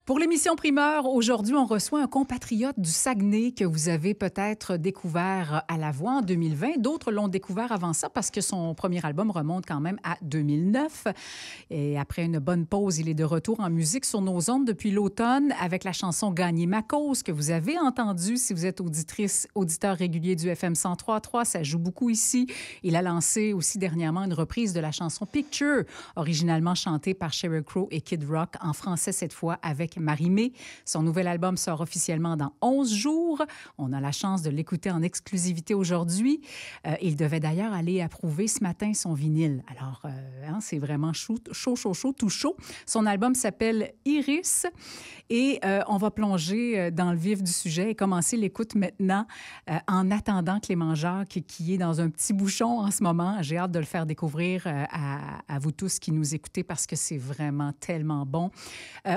Pour l'émission Primeur, aujourd'hui, on reçoit un compatriote du Saguenay que vous avez peut-être découvert à la voix en 2020. D'autres l'ont découvert avant ça parce que son premier album remonte quand même à 2009. Et après une bonne pause, il est de retour en musique sur nos ondes depuis l'automne avec la chanson « Gagner ma cause » que vous avez entendue si vous êtes auditeur régulier du FM 103.3. Ça joue beaucoup ici. Il a lancé aussi dernièrement une reprise de la chanson « Picture », originalement chantée par Sheryl Crow et Kid Rock, en français cette fois avec Marie-Mé. Son nouvel album sort officiellement dans 11 jours. On a la chance de l'écouter en exclusivité aujourd'hui. Il devait d'ailleurs aller approuver ce matin son vinyle. Alors, c'est vraiment chaud, tout chaud. Son album s'appelle Iris et on va plonger dans le vif du sujet et commencer l'écoute maintenant en attendant Clément Jacques, qui est dans un petit bouchon en ce moment. J'ai hâte de le faire découvrir à vous tous qui nous écoutez parce que c'est vraiment tellement bon.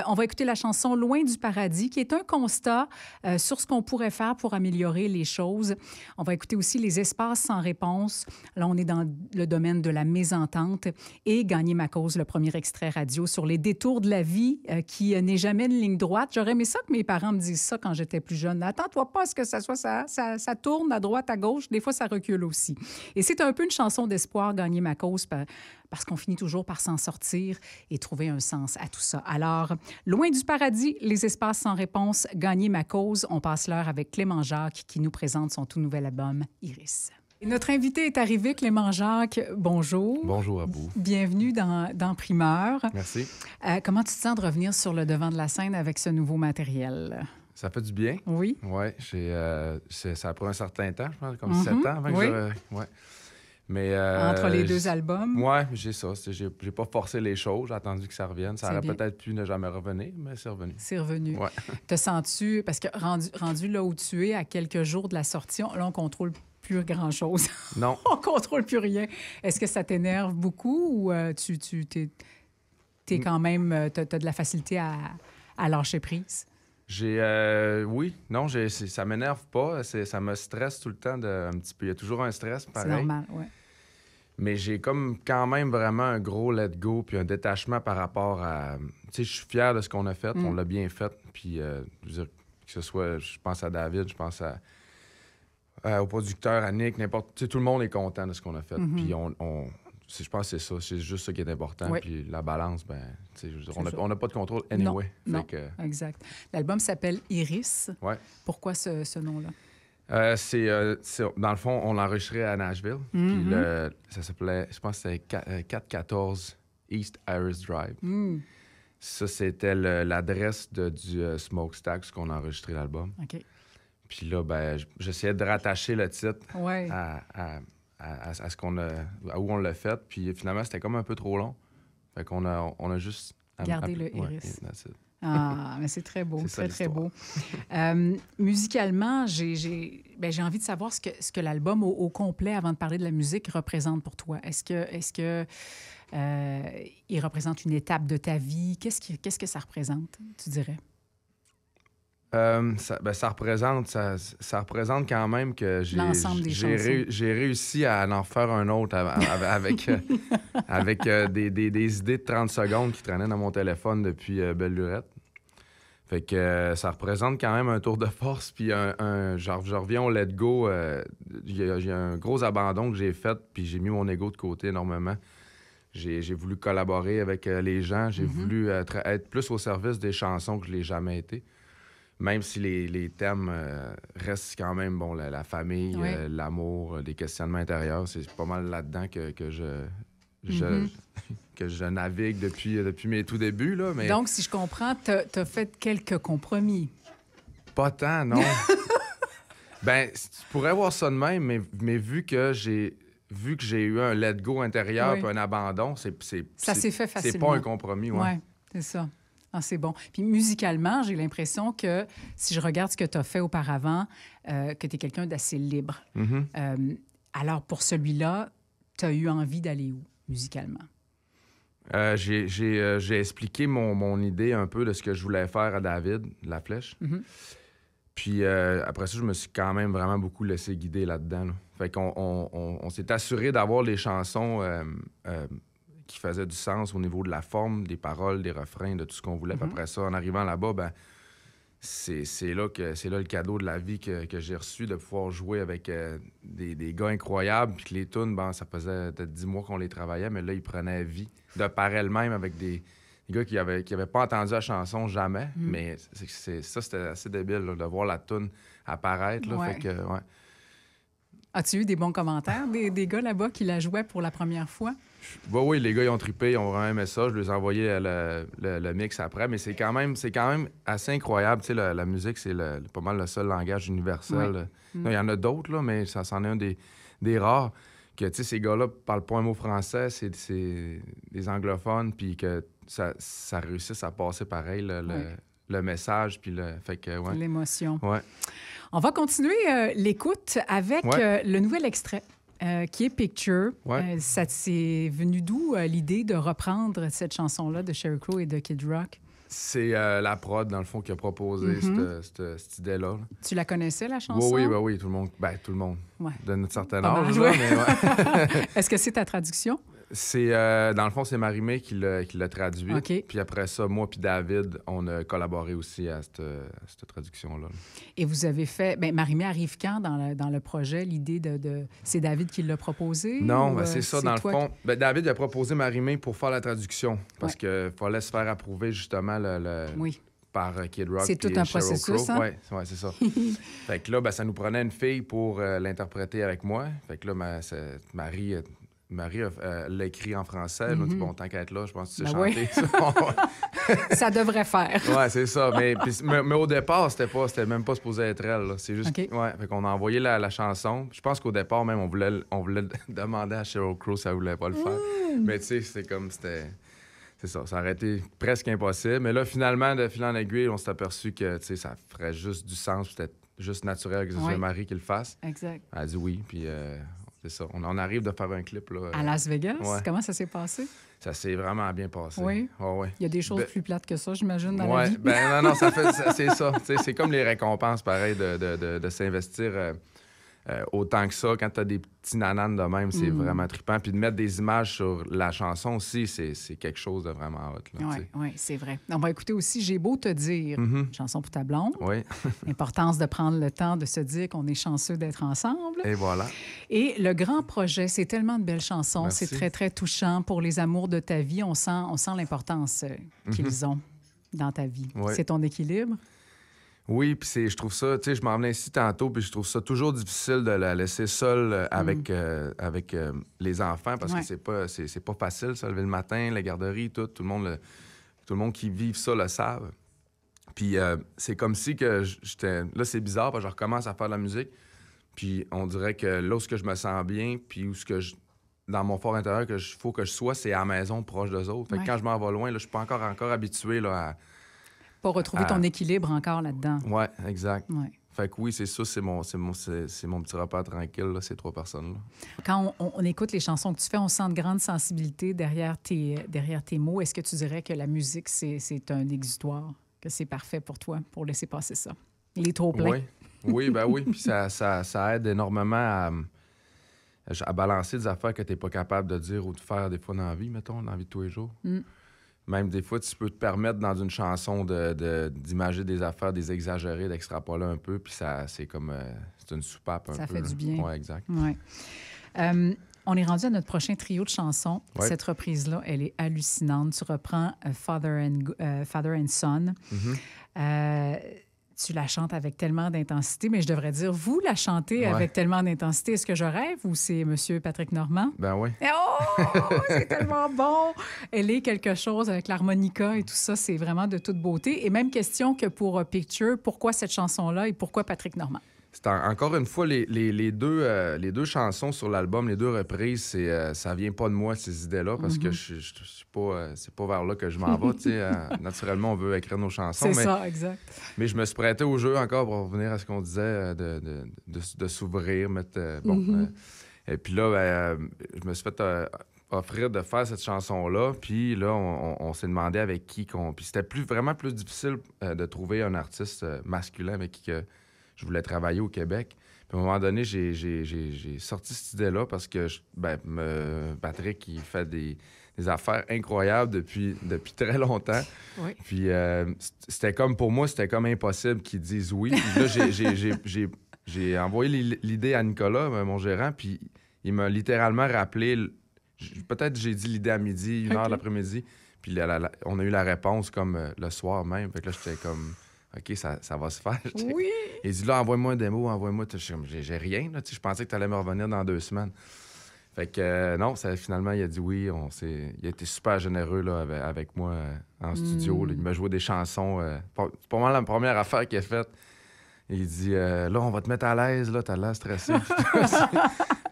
On va écouter la chanson « Loin du paradis » qui est un constat sur ce qu'on pourrait faire pour améliorer les choses. On va écouter aussi « Les espaces sans réponse ». Là, on est dans le domaine de la mésentente. Et « Gagner ma cause », le premier extrait radio sur les détours de la vie qui n'est jamais une ligne droite. J'aurais aimé ça que mes parents me disent ça quand j'étais plus jeune. Attends-toi pas à ce que ça soit ça tourne à droite, à gauche. Des fois, ça recule aussi. Et c'est un peu une chanson d'espoir, « Gagner ma cause », parce qu'on finit toujours par s'en sortir et trouver un sens à tout ça. Alors, Loin du paradis, les espaces sans réponse, Gagner ma cause. On passe l'heure avec Clément Jacques qui nous présente son tout nouvel album Iris. Et notre invité est arrivé, Clément Jacques. Bonjour. Bonjour à vous. Bienvenue dans Primeur. Merci. Comment tu te sens de revenir sur le devant de la scène avec ce nouveau matériel? Ça fait du bien. Oui. Oui, ça a pris un certain temps, je pense, comme 7 ans avant que ouais. Mais, entre les deux albums? Oui, j'ai ça. J'ai pas forcé les choses. J'ai attendu que ça revienne. Ça aurait peut-être pu ne jamais revenir, mais c'est revenu. C'est revenu. Ouais. Te sens-tu... Parce que rendu là où tu es, à quelques jours de la sortie, là, on contrôle plus grand-chose. Non. On contrôle plus rien. Est-ce que ça t'énerve beaucoup ou t'es quand même... T'as de la facilité à lâcher prise? Oui, non, ça m'énerve pas. Ça me stresse tout le temps un petit peu. Il y a toujours un stress, pareil. C'est normal, oui. Mais j'ai comme quand même vraiment un gros let go puis un détachement par rapport à... Tu sais, je suis fier de ce qu'on a fait. On l'a bien fait. Puis, je veux dire, que ce soit... Je pense à David, je pense au producteur, à Nick, n'importe... Tu sais, tout le monde est content de ce qu'on a fait. Puis, je pense que c'est ça. C'est juste ça qui est important. Oui. Puis la balance, ben, tu sais, on n'a pas de contrôle anyway. Non, exact. L'album s'appelle Iris. Ouais. Pourquoi ce nom-là? Dans le fond, on l'a enregistré à Nashville. Puis ça s'appelait, je pense que c'était 414 East Iris Drive. Ça, c'était l'adresse du Smokestack, où on a enregistré l'album. OK. Puis là, ben, j'essayais de rattacher le titre à ce à où on l'a fait. Puis finalement, c'était comme un peu trop long. Fait qu'on a juste... Gardé le Iris. Ouais, ah, mais c'est très beau, c'est très beau. Musicalement, j'ai envie de savoir ce que l'album au complet, avant de parler de la musique, représente pour toi. Est-ce que il représente une étape de ta vie? Qu'est-ce que ça représente, tu dirais? Ça représente quand même que j'ai réussi à en faire un autre avec des idées de 30 secondes qui traînaient dans mon téléphone depuis belle lurette. Fait que ça représente quand même un tour de force. Puis je reviens au let go. Il y a un gros abandon que j'ai fait, puis j'ai mis mon ego de côté énormément. J'ai voulu collaborer avec les gens. J'ai voulu être plus au service des chansons que je l'ai jamais été. Même si les thèmes restent quand même, bon, la famille, l'amour, les questionnements intérieurs, c'est pas mal là-dedans que je navigue depuis mes tout débuts. Là, mais... Donc, si je comprends, t'as fait quelques compromis. Pas tant, non. Ben, tu pourrais voir ça de même, mais vu que j'ai eu un let go intérieur puis un abandon, ça s'est fait facilement. C'est pas un compromis, ouais. C'est ça. Ah, c'est bon. Puis musicalement, j'ai l'impression que si je regarde ce que tu as fait auparavant, que tu es quelqu'un d'assez libre. Alors, pour celui-là, tu as eu envie d'aller où, musicalement? J'ai expliqué mon idée un peu de ce que je voulais faire à David, La Flèche. Puis après ça, je me suis quand même vraiment beaucoup laissé guider là-dedans. Là. Fait qu'on s'est assuré d'avoir les chansons qui faisait du sens au niveau de la forme, des paroles, des refrains, de tout ce qu'on voulait. Puis après ça, en arrivant là-bas, ben c'est là le cadeau de la vie que j'ai reçu, de pouvoir jouer avec des gars incroyables. Puis que les tunes, ben, ça faisait peut-être 10 mois qu'on les travaillait, mais là, ils prenaient vie de par elles-mêmes avec des gars qui avaient pas entendu la chanson jamais. Mais c'était assez débile là, de voir la tune apparaître. Là, Ouais. fait que, ouais. As-tu eu des bons commentaires des gars là-bas qui la jouaient pour la première fois? Oui, les gars, ils ont trippé, ils ont vraiment aimé ça. Je les ai envoyé le mix après, mais c'est quand même assez incroyable. Tu sais, la musique, c'est pas mal le seul langage universel. Non, il y en a d'autres, là, mais ça c'en est un des rares. Que, tu sais, ces gars-là parlent pas un mot français, c'est des anglophones, puis que ça réussisse à passer pareil, le message, puis fait que, ouais. L'émotion. Ouais. On va continuer l'écoute avec le nouvel extrait. Qui est Picture. Ouais. Ça t'est venu d'où l'idée de reprendre cette chanson-là de Sheryl Crow et de Kid Rock? C'est la prod, dans le fond, qui a proposé cette idée-là. Là. Tu la connaissais, la chanson? Oui, tout le monde. Ben, tout le monde. Ouais. De notre certain Pas âge, mal, là, mais ouais. Est-ce que c'est ta traduction? C'est, dans le fond, c'est Marie-Mé qui l'a traduit. OK. Puis après ça, moi puis David, on a collaboré aussi à cette traduction-là. Et vous avez fait... Bien, Marie-Mé arrive quand dans le projet, l'idée de... C'est David qui l'a proposé? Non, ou, ben, c'est ça, dans le toi fond. Ben, David a proposé Marie-Mé pour faire la traduction. Parce Ouais. qu'il fallait se faire approuver, justement, Oui. par Kid Rock. C'est tout puis un Sheryl processus, Crow. hein? Ouais, c'est ça. Fait que là, ben, ça nous prenait une fille pour l'interpréter avec moi. Fait que là, Marie l'a écrit en français. Elle m'a dit, bon, tant qu'à être là, je pense que tu sais Ben chanter. Ça. Ça devrait faire. Ouais, c'est ça. Mais au départ, c'était même pas supposé être elle. Là. C'est juste. OK. Ouais, fait qu'on a envoyé la chanson. Je pense qu'au départ, même, on voulait demander à Sheryl Crow si elle voulait pas le faire. Mais tu sais, c'est ça. Ça aurait été presque impossible. Mais là, finalement, de fil en aiguille, on s'est aperçu que ça ferait juste du sens. C'était juste naturel que ce soit Marie qui le fasse. Exact. Elle a dit oui. Puis c'est ça. On arrive de faire un clip. Là, À Las Vegas? Ouais. Comment ça s'est passé? Ça s'est vraiment bien passé. Oui? Ouais. Il y a des choses plus plates que ça, j'imagine, dans la Ouais, vie. ben non, c'est ça. Tu sais, c'est comme les récompenses, pareil, de s'investir autant que ça. Quand tu as des petits nananes de même, c'est vraiment trippant. Puis de mettre des images sur la chanson aussi, c'est quelque chose de vraiment hot. Oui, c'est vrai. On va écouter aussi J'ai beau te dire, chanson pour ta blonde. Oui. L'importance de prendre le temps de se dire qu'on est chanceux d'être ensemble. Et voilà. Et le grand projet, c'est tellement de belles chansons. Merci. C'est très, très touchant. Pour les amours de ta vie, on sent l'importance qu'ils ont dans ta vie. Ouais. C'est ton équilibre? Oui, puis je trouve ça, tu sais, je m'en venais ici tantôt, puis je trouve ça toujours difficile de la laisser seule avec les enfants, parce que c'est pas facile, se lever le matin, la garderie, tout le monde qui vit ça le savent. Puis c'est comme si que j'étais... Là, c'est bizarre, parce que je recommence à faire de la musique, puis on dirait que là où ce que je me sens bien, puis où ce que dans mon fort intérieur, faut que je sois, c'est à la maison, proche d'eux autres. Fait que quand je m'en vais loin, là, je suis pas encore habitué là, à... Pour retrouver ton équilibre encore là-dedans. Oui, exact. Ouais. Fait que oui, c'est ça, c'est mon petit repas tranquille, là, ces 3 personnes-là. Quand on écoute les chansons que tu fais, on sent de grande sensibilité derrière tes mots. Est-ce que tu dirais que la musique, c'est un exutoire, que c'est parfait pour toi, pour laisser passer ça? Il est trop plein. Oui, ben oui. Puis ça aide énormément à balancer des affaires que tu n'es pas capable de dire ou de faire des fois dans la vie, mettons, dans la vie de tous les jours. Même des fois, tu peux te permettre dans une chanson d'imager des affaires, des exagérer, d'extrapoler un peu, puis c'est comme... c'est une soupape un peu. Ça fait du bien. Oui, exact. Ouais. On est rendu à notre prochain trio de chansons. Ouais. Cette reprise-là, elle est hallucinante. Tu reprends Father and Son. Tu la chantes avec tellement d'intensité, mais je devrais dire, vous la chantez avec tellement d'intensité. Est-ce que je rêve ou c'est M. Patrick Normand? Ben oui. Oh, c'est tellement bon! Elle est quelque chose avec l'harmonica et tout ça. C'est vraiment de toute beauté. Et même question que pour Picture, pourquoi cette chanson-là et pourquoi Patrick Normand? C'est encore une fois, les deux chansons sur l'album, les 2 reprises, ça vient pas de moi, ces idées-là, parce que je suis pas... c'est pas vers là que je m'en vais, tu sais. Naturellement, on veut écrire nos chansons. C'est ça, exact. Mais je me suis prêté au jeu encore pour revenir à ce qu'on disait, de s'ouvrir, mettre... et puis là, je me suis fait offrir de faire cette chanson-là, puis là, on s'est demandé avec qui qu'on... Puis c'était vraiment plus difficile de trouver un artiste masculin avec qui je voulais travailler au Québec. Puis à un moment donné, j'ai sorti cette idée-là parce que Patrick, il fait des des affaires incroyables depuis très longtemps. Oui. Puis c'était comme, pour moi, c'était comme impossible qu'ils disent oui. Puis là, j'ai envoyé l'idée à Nicolas, mon gérant, puis il m'a littéralement rappelé. Peut-être j'ai dit l'idée à midi, 1h de l'après-midi, puis on a eu la réponse comme le soir même. Fait que là, j'étais comme, OK, ça va se faire. Oui! Il dit là, envoie-moi un démo, envoie-moi. J'ai rien, là. Je pensais que tu allais me revenir dans 2 semaines. Fait que non, finalement, il a dit oui. Il a été super généreux là, avec moi en studio. Là. Il m'a joué des chansons. C'est pas mal la première affaire qu'il a faite. Il dit là, on va te mettre à l'aise, là, t'as l'air stressé.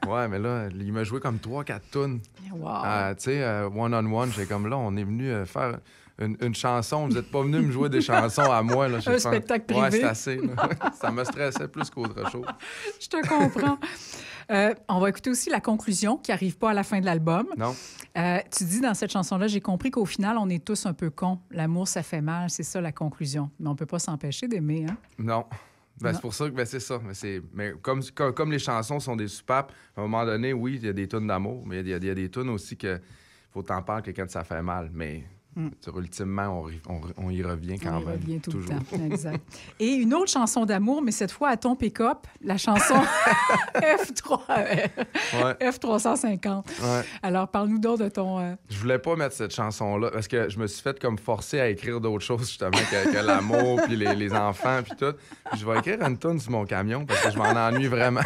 Ouais, mais là, il m'a joué comme 3-4 tunes. Wow. Tu sais, one-on-one, j'ai comme là, on est venu faire une chanson. Vous n'êtes pas venu me jouer des chansons à moi. Là, un spectacle privé. Ouais, c'est assez. Là. Ça me stressait plus qu'autre chose. Je te comprends. On va écouter aussi la conclusion qui n'arrive pas à la fin de l'album. Non. Tu dis dans cette chanson-là, j'ai compris qu'au final, on est tous un peu cons. L'amour, ça fait mal. C'est ça la conclusion. Mais on ne peut pas s'empêcher d'aimer, hein? Non. Ben, c'est pour ça que c'est ça. Mais comme les chansons sont des soupapes, à un moment donné, oui, il y a des tunes d'amour, mais il y a des tunes aussi que faut t'en parler que quand ça fait mal. Mais ultimement, on y revient quand même. On y revient toujours. Le temps. Exact. Et une autre chanson d'amour, mais cette fois à ton pick-up, la chanson F350. Ouais. Alors, parle-nous donc de ton... Je voulais pas mettre cette chanson-là parce que je me suis fait comme forcer à écrire d'autres choses, justement, que l'amour, puis les enfants, puis tout. Puis je vais écrire une tune sur mon camion parce que je m'en ennuie vraiment.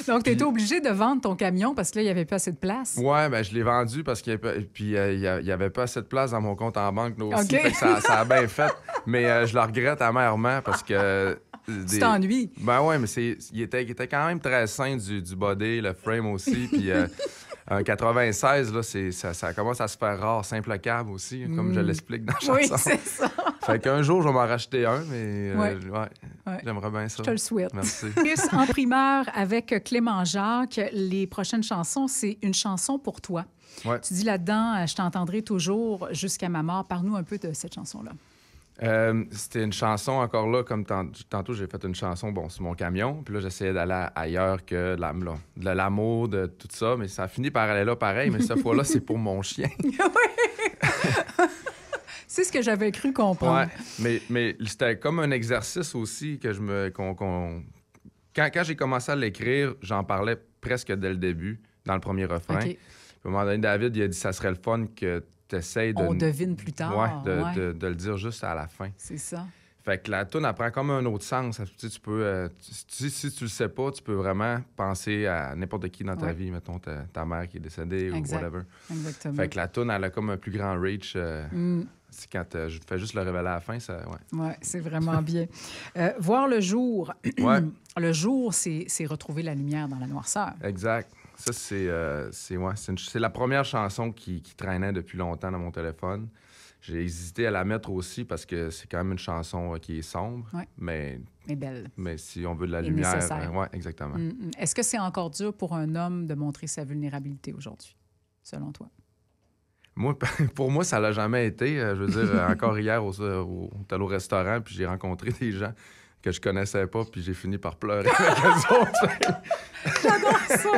Donc, tu étais obligé de vendre ton camion parce que là, il n'y avait pas assez de place. Oui, bien, je l'ai vendu parce qu'il n'y avait pas assez de place dans mon compte en banque là aussi. Okay. Fait que ça a bien fait. Mais je le regrette amèrement parce que... Tu t'ennuies. Ben oui, mais il était quand même très sain du body, le frame aussi. Puis un 96, là, ça commence à se faire rare. Simple câble aussi, comme je l'explique dans la chanson. Oui, c'est ça. Fait qu'un jour, je vais m'en racheter un, mais j'aimerais bien ça. Je te le souhaite. Merci. Chris, en primeur, avec Clément Jacques, les prochaines chansons, c'est une chanson pour toi. Ouais. Tu dis là-dedans, je t'entendrai toujours jusqu'à ma mort. Parle-nous un peu de cette chanson-là. C'était une chanson, encore là, comme tantôt, j'ai fait une chanson sur mon camion. Puis là, j'essayais d'aller ailleurs que de l'amour, de tout ça. Mais ça a fini par aller là pareil. Mais cette fois-là, c'est pour mon chien. Oui! C'est ce que j'avais cru comprendre. Ouais, mais c'était comme un exercice aussi que quand j'ai commencé à l'écrire, j'en parlais presque dès le début, dans le premier refrain. Okay. Puis à un moment donné, David, il a dit ça serait le fun que tu essayes de... On devine plus tard. De le dire juste à la fin. C'est ça. Fait que la toune, elle prend comme un autre sens. Tu peux... si tu le sais pas, tu peux vraiment penser à n'importe qui dans ta vie. Mettons ta mère qui est décédée ou whatever. Exactement. Fait que la toune, elle a comme un plus grand reach... C'est quand je fais juste le révéler à la fin, ça... Oui, c'est vraiment bien. Voir le jour. Le jour, c'est retrouver la lumière dans la noirceur. Exact. Ça, c'est la première chanson qui traînait depuis longtemps dans mon téléphone. J'ai hésité à la mettre aussi parce que c'est quand même une chanson qui est sombre, mais belle. Mais si on veut de la lumière... Oui, exactement. Est-ce que c'est encore dur pour un homme de montrer sa vulnérabilité aujourd'hui, selon toi? Pour moi, ça l'a jamais été. Je veux dire, encore hier, on était au restaurant, puis j'ai rencontré des gens que je connaissais pas, puis j'ai fini par pleurer avec eux autres. J'adore ça!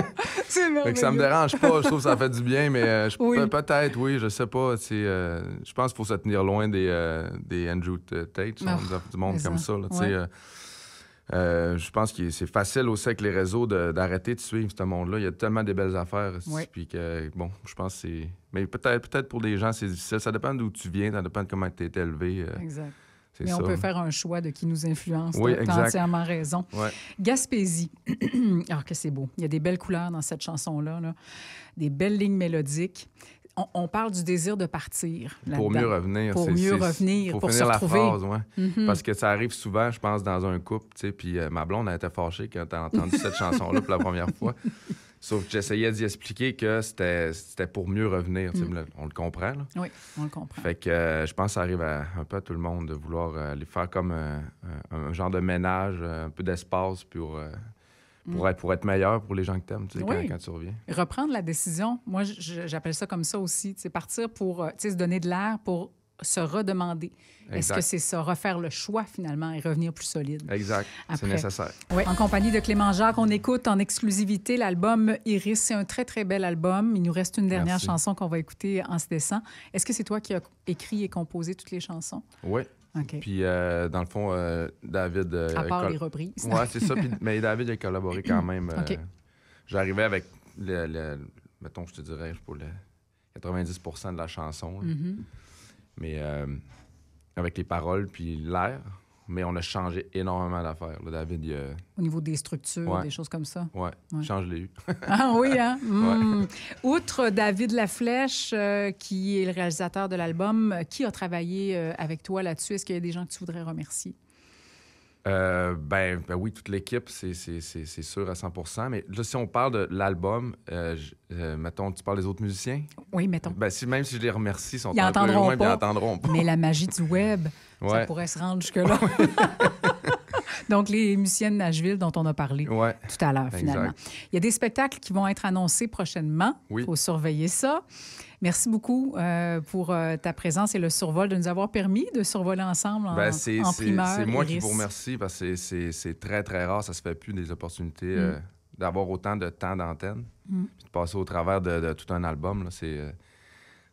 C'est merveilleux. Ça me dérange pas, je trouve que ça fait du bien, mais peut-être, oui, je sais pas. Je pense qu'il faut se tenir loin des Andrew Tate, du monde comme ça. Je pense que c'est facile aussi avec les réseaux d'arrêter de suivre ce monde-là. Il y a tellement de belles affaires. Puis que, je pense que c'est... Mais peut-être pour des gens, c'est difficile. Ça dépend d'où tu viens, ça dépend de comment tu es élevé. Exact. Mais on peut faire un choix de qui nous influence. Oui, tu as entièrement raison. Ouais. Gaspésie. Alors que c'est beau. Il y a des belles couleurs dans cette chanson-là. Là. Des belles lignes mélodiques. On parle du désir de partir. Pour mieux revenir. Pour mieux revenir, faut pour finir se retrouver. La phrase, Parce que ça arrive souvent, je pense, dans un couple. Puis ma blonde a été fâchée quand elle a entendu cette chanson-là pour la première fois. Sauf que j'essayais d'y expliquer que c'était pour mieux revenir. On le comprend, là? Oui, on le comprend. Fait que je pense que ça arrive un peu à tout le monde de vouloir aller faire comme un genre de ménage, un peu d'espace pour être meilleur pour les gens que t'aimes, quand tu reviens. Reprendre la décision, moi, j'appelle ça comme ça aussi. Partir pour se donner de l'air pour se redemander. Est-ce que c'est ça, refaire le choix finalement et revenir plus solide? Exact, c'est nécessaire. Oui. En compagnie de Clément Jacques, on écoute en exclusivité l'album Iris. C'est un très, très bel album. Il nous reste une dernière chanson qu'on va écouter en se descendant. Est-ce que c'est toi qui as écrit et composé toutes les chansons? Oui. OK. Puis, dans le fond, David... à part les reprises. Oui, c'est ça. Puis, mais David a collaboré quand même. OK. J'arrivais avec, mettons, je te dirais, pour le 90 de la chanson. Mm-hmm. Mais avec les paroles puis l'air. Mais on a changé énormément d'affaires. Là, David, il a... Au niveau des structures, des choses comme ça? Oui, change-les eu. Ah oui, hein? Ouais. Outre David Laflèche, qui est le réalisateur de l'album, qui a travaillé avec toi là-dessus? Est-ce qu'il y a des gens que tu voudrais remercier? Ben oui, toute l'équipe, c'est sûr à 100 %. Mais là, si on parle de l'album, mettons, tu parles des autres musiciens? Oui, mettons. Ben, même si je les remercie, ils sont ils un peu entendront loin, pas. Ils n'entendront pas. Mais la magie du web, ça pourrait se rendre jusque-là. Donc, les musiciens de Nashville dont on a parlé tout à l'heure, finalement. Il y a des spectacles qui vont être annoncés prochainement. Il faut surveiller ça. Merci beaucoup pour ta présence et le survol, de nous avoir permis de survoler ensemble en primeur. C'est moi qui vous remercie parce que c'est très, très rare. Ça se fait plus des opportunités d'avoir autant de temps d'antenne. Puis de passer au travers de tout un album, là,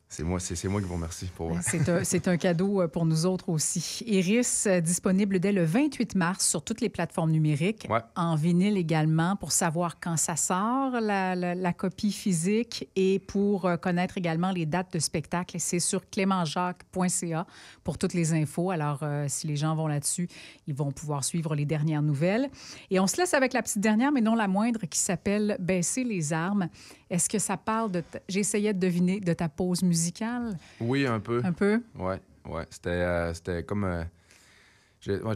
c'est moi qui vous remercie. C'est un cadeau pour nous autres aussi. Iris, disponible dès le 28 mars sur toutes les plateformes numériques, en vinyle également, pour savoir quand ça sort, la copie physique, et pour connaître également les dates de spectacle. C'est sur clémentjacques.ca pour toutes les infos. Alors, si les gens vont là-dessus, ils vont pouvoir suivre les dernières nouvelles. Et on se laisse avec la petite dernière, mais non la moindre, qui s'appelle « Baisser les armes ». Est-ce que ça parle de... J'essayais de deviner de ta pause musicale. Oui, un peu. Un peu? Oui. C'était comme...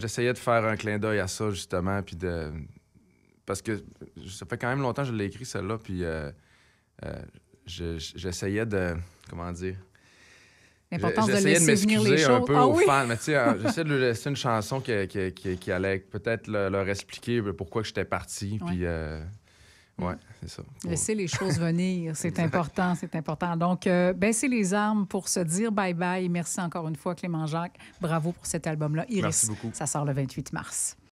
j'essayais de faire un clin d'œil à ça, justement, puis de... Parce que ça fait quand même longtemps que je l'ai écrit, celle-là, puis j'essayais de... Comment dire? L'importance de laisser venir les choses. Un peu aux fans. Mais tu sais, j'essaie de lui laisser une chanson qui allait peut-être leur expliquer pourquoi j'étais parti, puis... Oui, c'est ça. Laisser les choses venir, c'est important, c'est important. Donc, baisser les armes pour se dire bye-bye. Merci encore une fois, Clément Jacques. Bravo pour cet album-là. Iris, merci beaucoup. Ça sort le 28 mars.